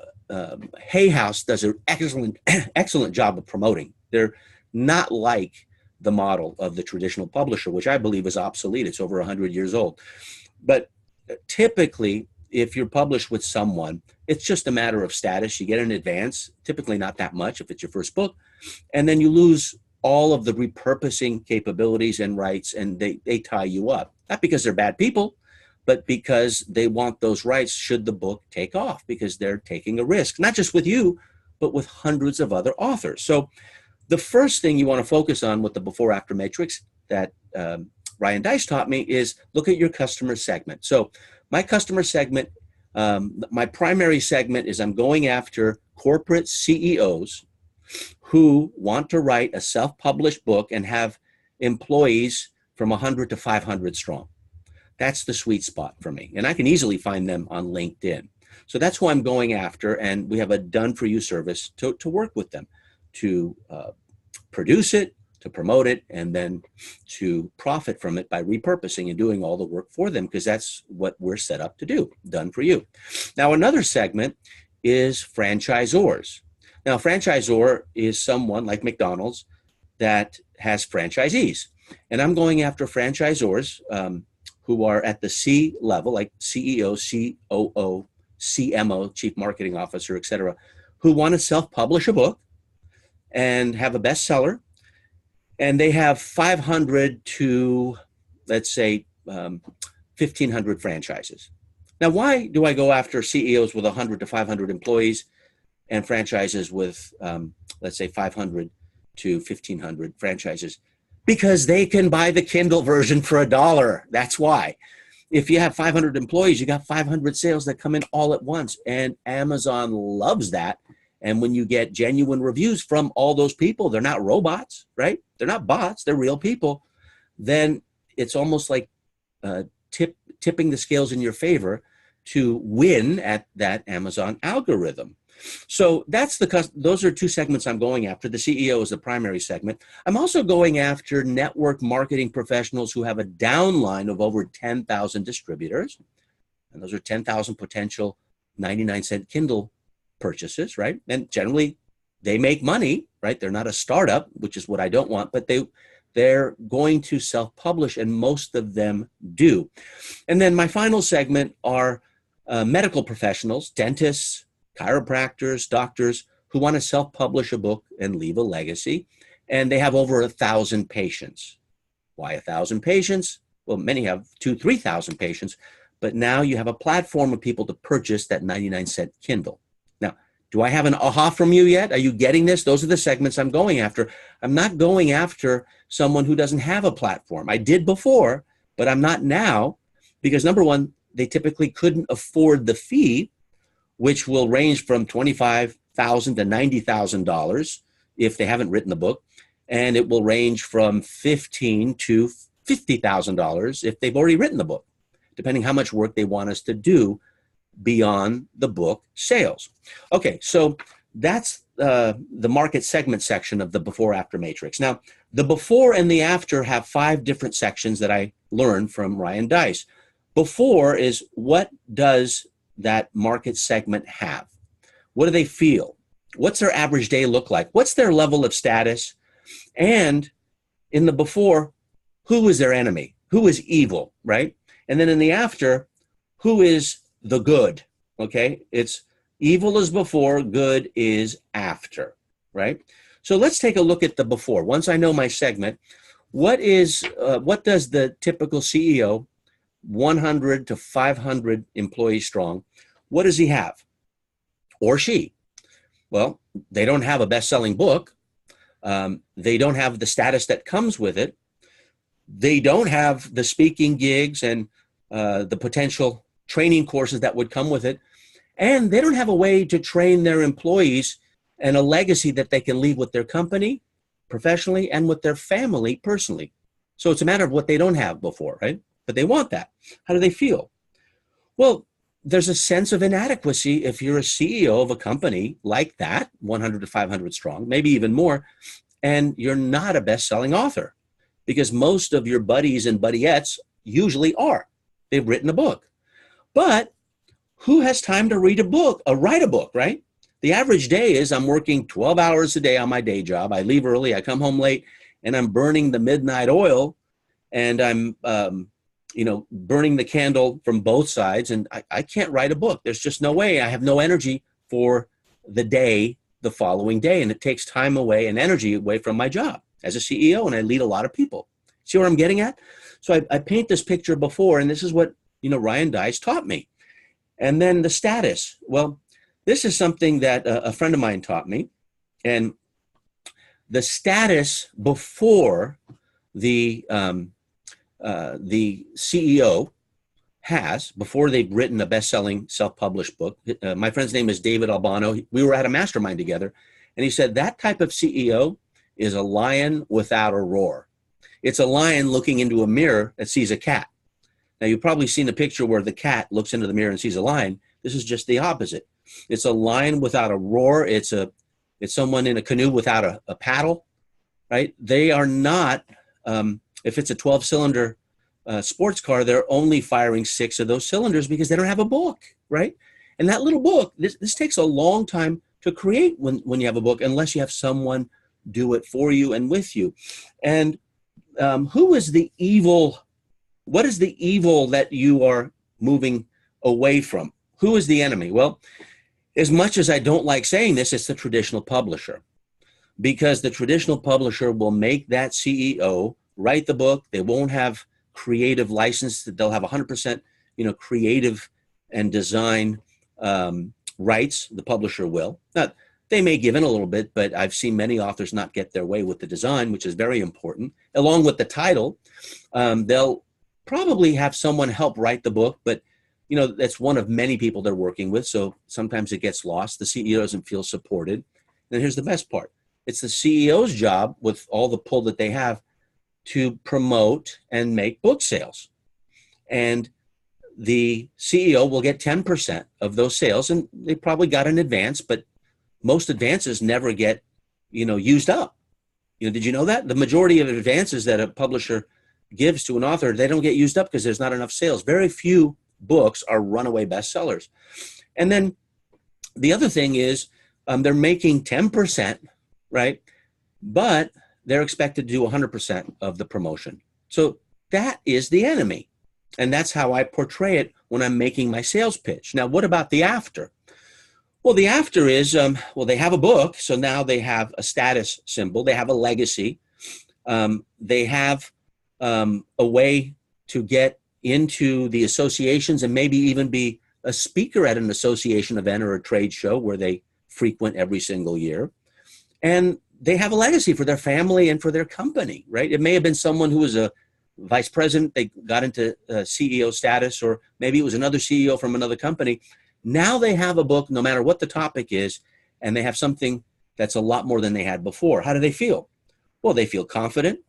Hay House does an excellent job of promoting. They're not like the model of the traditional publisher, which I believe is obsolete. It's over 100 years old. But typically, if you're published with someone, it's just a matter of status. You get an advance, typically not that much if it's your first book, and then you lose all of the repurposing capabilities and rights, and they tie you up. Not because they're bad people, but because they want those rights should the book take off, because they're taking a risk, not just with you, but with hundreds of other authors. So the first thing you want to focus on with the before-after matrix that Ryan Dice taught me is look at your customer segment. So my customer segment, my primary segment is I'm going after corporate CEOs who want to write a self-published book and have employees from 100 to 500 strong. That's the sweet spot for me. And I can easily find them on LinkedIn. So that's who I'm going after. And we have a done-for-you service to work with them, to produce it, to promote it, and then to profit from it by repurposing and doing all the work for them, because that's what we're set up to do, done for you. Now, another segment is franchisors. Now, franchisor is someone like McDonald's that has franchisees. And I'm going after franchisors who are at the C level, like CEO, COO, CMO, Chief Marketing Officer, et cetera, who want to self-publish a book and have a bestseller. And they have 500 to, let's say, 1,500 franchises. Now, why do I go after CEOs with 100 to 500 employees and franchises with, let's say, 500 to 1,500 franchises? Because they can buy the Kindle version for $1. That's why. If you have 500 employees, you got 500 sales that come in all at once. And Amazon loves that. And when you get genuine reviews from all those people, they're not robots, right? They're not bots, they're real people. Then it's almost like tipping the scales in your favor to win at that Amazon algorithm. So those are two segments I'm going after. The CEO is the primary segment. I'm also going after network marketing professionals who have a downline of over 10,000 distributors. And those are 10,000 potential 99-cent Kindle purchases, right? And generally they make money, right? They're not a startup, which is what I don't want, but they're going to self-publish, and most of them do. And then my final segment are medical professionals, dentists, chiropractors, doctors who want to self-publish a book and leave a legacy. And they have over 1,000 patients. Why 1,000 patients? Well, many have 2,000, 3,000 patients, but now you have a platform of people to purchase that 99-cent Kindle. Now, do I have an aha from you yet? Are you getting this? Those are the segments I'm going after. I'm not going after someone who doesn't have a platform. I did before, but I'm not now, because number one, they typically couldn't afford the fee, which will range from $25,000 to $90,000 if they haven't written the book. And it will range from $15,000 to $50,000 if they've already written the book, depending how much work they want us to do beyond the book sales. Okay, so that's the market segment section of the before-after matrix. Now, the before and the after have 5 different sections that I learned from Ryan Deiss. Before is, what does that market segment have? What do they feel? What's their average day look like? What's their level of status? And in the before, who is their enemy? Who is evil, right? And then in the after, who is the good? Okay, it's evil is before, good is after, right? So let's take a look at the before. Once I know my segment, what does the typical CEO, 100 to 500 employees strong, what does he have? Or she? Well, they don't have a best-selling book. They don't have the status that comes with it. They don't have the speaking gigs and the potential training courses that would come with it. And they don't have a way to train their employees and a legacy that they can leave with their company professionally and with their family personally. So it's a matter of what they don't have before, right? But they want that. How do they feel? Well, there's a sense of inadequacy if you're a CEO of a company like that, 100 to 500 strong, maybe even more, and you're not a best-selling author, because most of your buddies and buddiettes usually are. They've written a book. But who has time to write a book, right? The average day is I'm working 12 hours a day on my day job. I leave early, I come home late, and I'm burning the midnight oil, and I'm burning the candle from both sides, and I can't write a book. There's just no way. I have no energy for the following day, and it takes time away and energy away from my job as a CEO, and I lead a lot of people. See what I'm getting at? So I paint this picture before, and this is what Ryan Deiss taught me. And then the status. Well, this is something that a friend of mine taught me, and the status before the CEO has, before they've written a best-selling self-published book. My friend's name is David Albano. We were at a mastermind together, and he said that type of CEO is a lion without a roar. It's a lion looking into a mirror that sees a cat. Now, you've probably seen a picture where the cat looks into the mirror and sees a lion. This is just the opposite. It's a lion without a roar. It's someone in a canoe without a paddle, right? They are not, if it's a 12-cylinder sports car, they're only firing 6 of those cylinders because they don't have a book, right? And that little book, this takes a long time to create when you have a book, unless you have someone do it for you and with you. And who is the evil? What is the evil that you are moving away from? Who is the enemy? Well, as much as I don't like saying this, it's the traditional publisher, because the traditional publisher will make that CEO write the book. They won't have creative license. They'll have 100%, creative and design rights. The publisher will. Now, they may give in a little bit, but I've seen many authors not get their way with the design, which is very important. Along with the title, they'll probably have someone help write the book, but that's one of many people they're working with. So sometimes it gets lost. The CEO doesn't feel supported. And here's the best part. It's the CEO's job, with all the pull that they have, to promote and make book sales. And the CEO will get 10% of those sales, and they probably got an advance, but most advances never get, used up. Did you know that? The majority of advances that a publisher gives to an author, they don't get used up because there's not enough sales. Very few books are runaway bestsellers. And then the other thing is they're making 10%, right? But they're expected to do 100% of the promotion. So that is the enemy. And that's how I portray it when I'm making my sales pitch. Now, what about the after? Well, the after is, they have a book. So now they have a status symbol. They have a legacy. They have a way to get into the associations and maybe even be a speaker at an association event or a trade show where they frequent every single year. And they have a legacy for their family and for their company, right? It may have been someone who was a vice president. They got into CEO status, or maybe it was another CEO from another company. Now they have a book, no matter what the topic is, and they have something that's a lot more than they had before. How do they feel? Well, they feel confident,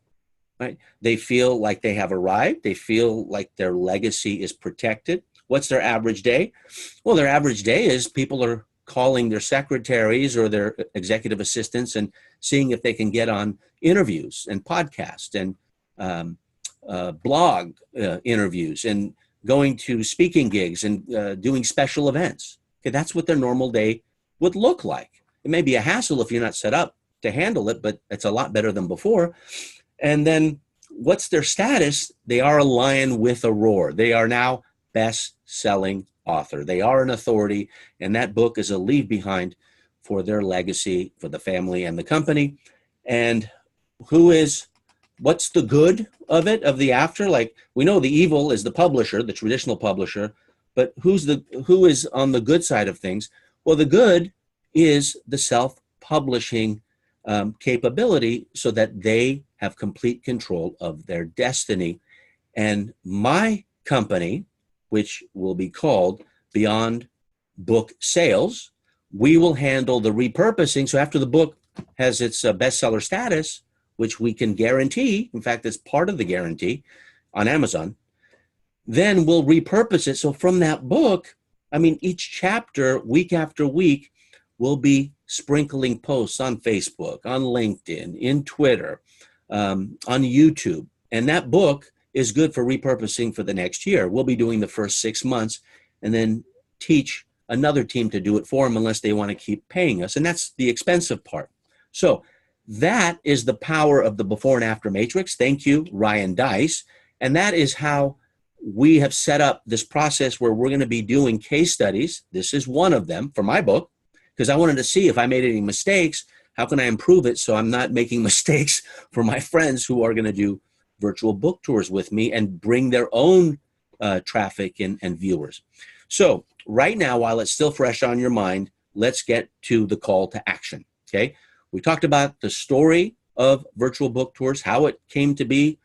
right? They feel like they have arrived. They feel like their legacy is protected. What's their average day? Well, their average day is people are calling their secretaries or their executive assistants and seeing if they can get on interviews and podcasts and blog interviews and going to speaking gigs and doing special events. Okay, that's what their normal day would look like. It may be a hassle if you're not set up to handle it, but it's a lot better than before. And then what's their status? They are a lion with a roar. They are now best-selling author. They are an authority, and that book is a leave behind for their legacy, for the family and the company. And what's the good of it, of the after? Like, we know the evil is the publisher, the traditional publisher, but who is on the good side of things? Well, the good is the self-publishing capability, so that they have complete control of their destiny. And my company, which will be called Beyond Book Sales, we will handle the repurposing. So after the book has its bestseller status, which we can guarantee, in fact, it's part of the guarantee on Amazon, then we'll repurpose it. So from that book, each chapter, week after week, will be sprinkling posts on Facebook, on LinkedIn, in Twitter, on YouTube. And that book is good for repurposing for the next year. We'll be doing the first 6 months and then teach another team to do it for them unless they want to keep paying us. And that's the expensive part. So that is the power of the before and after matrix. Thank you, Ryan Deiss. And that is how we have set up this process where we're going to be doing case studies. This is one of them for my book, because I wanted to see if I made any mistakes, how can I improve it so I'm not making mistakes for my friends who are going to do virtual book tours with me and bring their own traffic and viewers. So right now, while it's still fresh on your mind, let's get to the call to action, okay? We talked about the story of virtual book tours, how it came to be,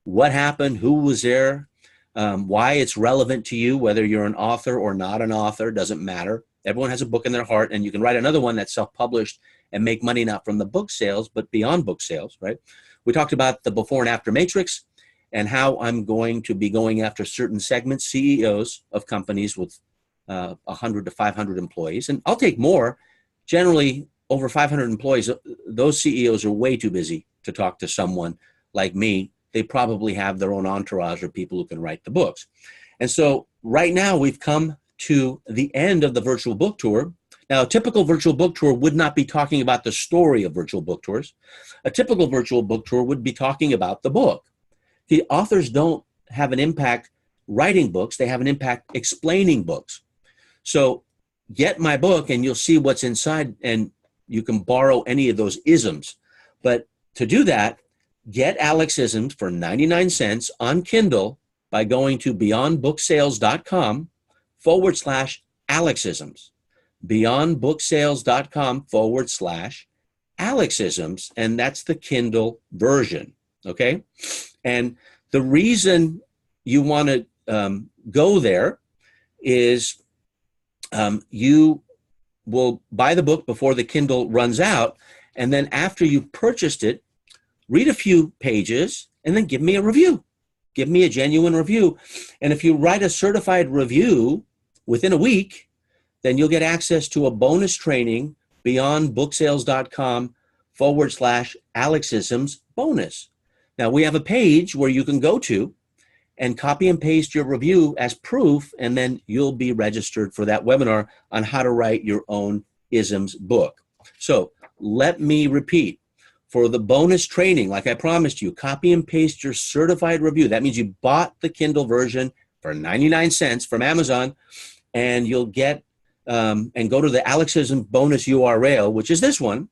what happened, who was there, why it's relevant to you, whether you're an author or not an author, doesn't matter. Everyone has a book in their heart, and you can write another one that's self-published and make money not from the book sales, but beyond book sales, right? We talked about the before and after matrix and how I'm going to be going after certain segments, CEOs of companies with 100 to 500 employees. And I'll take more. Generally, over 500 employees, those CEOs are way too busy to talk to someone like me. They probably have their own entourage or people who can write the books. And so right now we've come to the end of the virtual book tour. Now, a typical virtual book tour would not be talking about the story of virtual book tours. A typical virtual book tour would be talking about the book. The authors don't have an impact writing books. They have an impact explaining books. So get my book and you'll see what's inside, and you can borrow any of those isms. But to do that, get Alexisims for 99 cents on Kindle by going to beyondbooksales.com/Alexisims. beyondbooksales.com/Alexisims, and that's the Kindle version, okay? And the reason you want to go there is you will buy the book before the Kindle runs out, and then after you've purchased it, read a few pages, and then give me a review. Give me a genuine review. And if you write a certified review within a week, then you'll get access to a bonus training beyond booksales.com/Alexisims bonus. Now, we have a page where you can go to and copy and paste your review as proof, and then you'll be registered for that webinar on how to write your own isms book. So let me repeat. For the bonus training, like I promised you, copy and paste your certified review. That means you bought the Kindle version for 99 cents from Amazon, and you'll get and go to the Alexisims bonus URL, which is this one,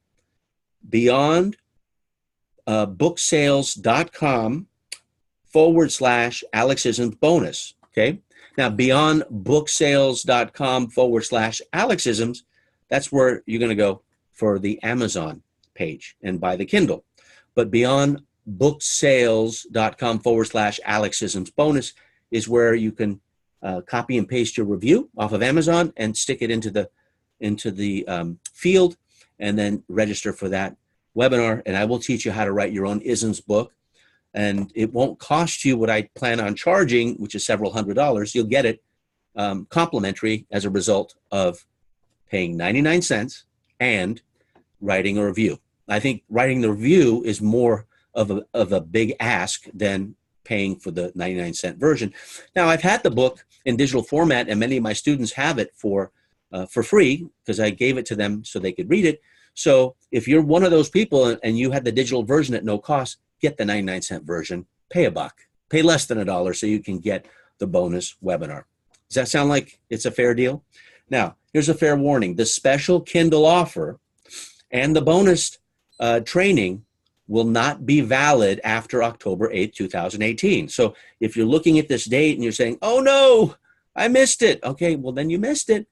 beyondbooksales.com/Alexisims bonus. Okay. Now, beyondbooksales.com/Alexisims, that's where you're going to go for the Amazon page and buy the Kindle. But beyondbooksales.com/Alexisims bonus is where you can copy and paste your review off of Amazon and stick it into the field, and then register for that webinar. And I will teach you how to write your own isms book. And it won't cost you what I plan on charging, which is several $100s. You'll get it complimentary as a result of paying 99 cents and writing a review. I think writing the review is more of a big ask than paying for the 99-cent version. Now, I've had the book in digital format, and many of my students have it for free because I gave it to them so they could read it. So if you're one of those people and you had the digital version at no cost, get the 99-cent version, pay $1, pay less than $1 so you can get the bonus webinar. Does that sound like it's a fair deal? Now, here's a fair warning. The special Kindle offer and the bonus training will not be valid after October 8th, 2018. So if you're looking at this date and you're saying, oh no, I missed it. Okay, well then you missed it.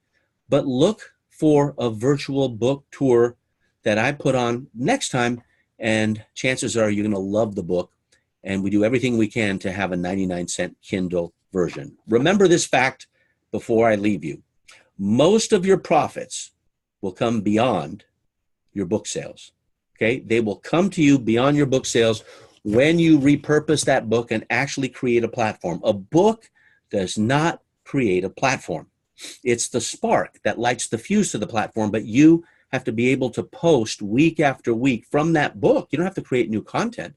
But look for a virtual book tour that I put on next time, and chances are you're gonna love the book, and we do everything we can to have a 99-cent Kindle version. Remember this fact before I leave you. Most of your profits will come beyond your book sales. Okay, they will come to you beyond your book sales when you repurpose that book and actually create a platform. A book does not create a platform. It's the spark that lights the fuse to the platform, but you have to be able to post week after week from that book. You don't have to create new content.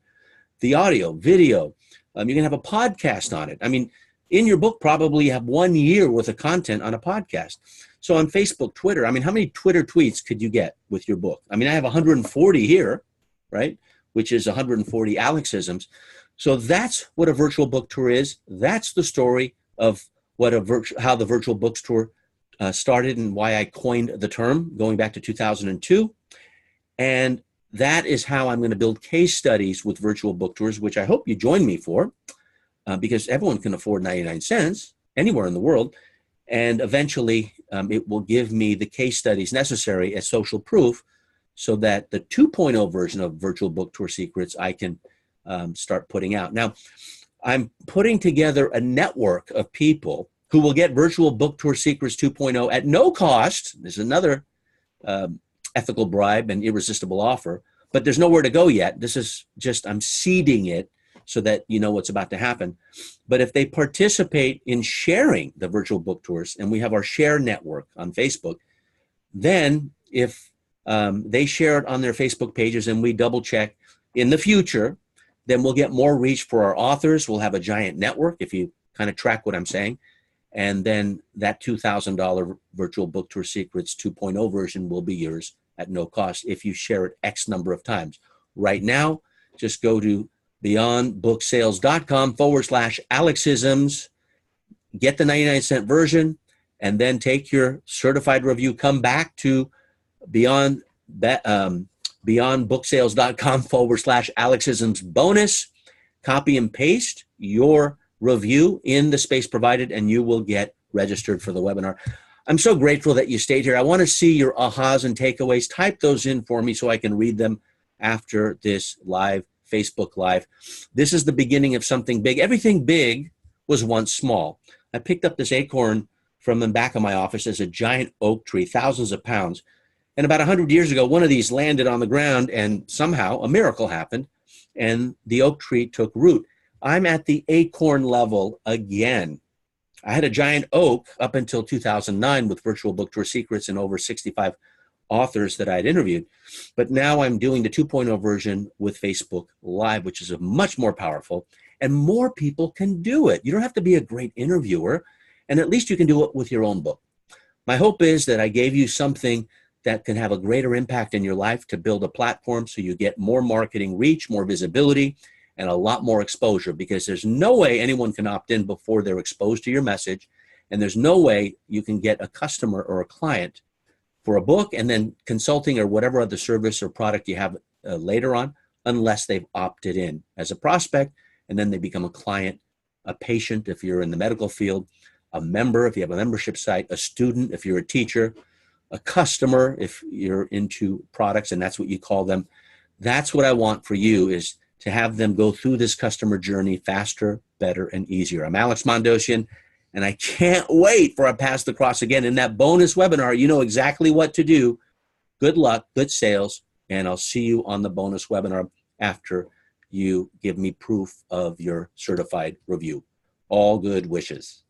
The audio, video, you can have a podcast on it. I mean, in your book, probably you have 1 year worth of content on a podcast. So on Facebook, Twitter, I mean, how many Twitter tweets could you get with your book? I mean, I have 140 here, right? Which is 140 Alexisims. So that's what a virtual book tour is. That's the story of what how the virtual books tour started and why I coined the term going back to 2002. And that is how I'm going to build case studies with virtual book tours, which I hope you join me for, because everyone can afford 99 cents anywhere in the world. And eventually it will give me the case studies necessary as social proof so that the 2.0 version of Virtual Book Tour Secrets I can start putting out. Now, I'm putting together a network of people who will get Virtual Book Tour Secrets 2.0 at no cost. This is another ethical bribe and irresistible offer, but there's nowhere to go yet. This is just, I'm seeding it so that you know what's about to happen. But if they participate in sharing the virtual book tours, and we have our share network on Facebook, then if they share it on their Facebook pages and we double check in the future, then we'll get more reach for our authors. We'll have a giant network, if you kind of track what I'm saying. And then that $2,000 virtual book tour secrets 2.0 version will be yours at no cost if you share it X number of times. Right now, just go to beyondbooksales.com/Alexisims, get the 99-cent version, and then take your certified review, come back to beyondbooksales.com/Alexisims bonus, copy and paste your review in the space provided, and you will get registered for the webinar. I'm so grateful that you stayed here. I want to see your ahas and takeaways. Type those in for me so I can read them after this live Facebook Live. This is the beginning of something big. Everything big was once small. I picked up this acorn from the back of my office as a giant oak tree, thousands of pounds. And about 100 years ago, one of these landed on the ground, and somehow a miracle happened, and the oak tree took root. I'm at the acorn level again. I had a giant oak up until 2009 with virtual book tour secrets and over 65 authors that I'd interviewed. But now I'm doing the 2.0 version with Facebook Live, which is much more powerful, and more people can do it. You don't have to be a great interviewer, and at least you can do it with your own book. My hope is that I gave you something that can have a greater impact in your life to build a platform so you get more marketing reach, more visibility, and a lot more exposure, because there's no way anyone can opt in before they're exposed to your message, and there's no way you can get a customer or a client for a book and then consulting or whatever other service or product you have later on, unless they've opted in as a prospect, and then they become a client, a patient if you're in the medical field, a member if you have a membership site, a student if you're a teacher, a customer if you're into products, and that's what you call them. That's what I want for you, is to have them go through this customer journey faster, better, and easier. I'm Alex Mondosian, and I can't wait for a Pass the Cross again. In that bonus webinar, you know exactly what to do. Good luck, good sales, and I'll see you on the bonus webinar after you give me proof of your certified review. All good wishes.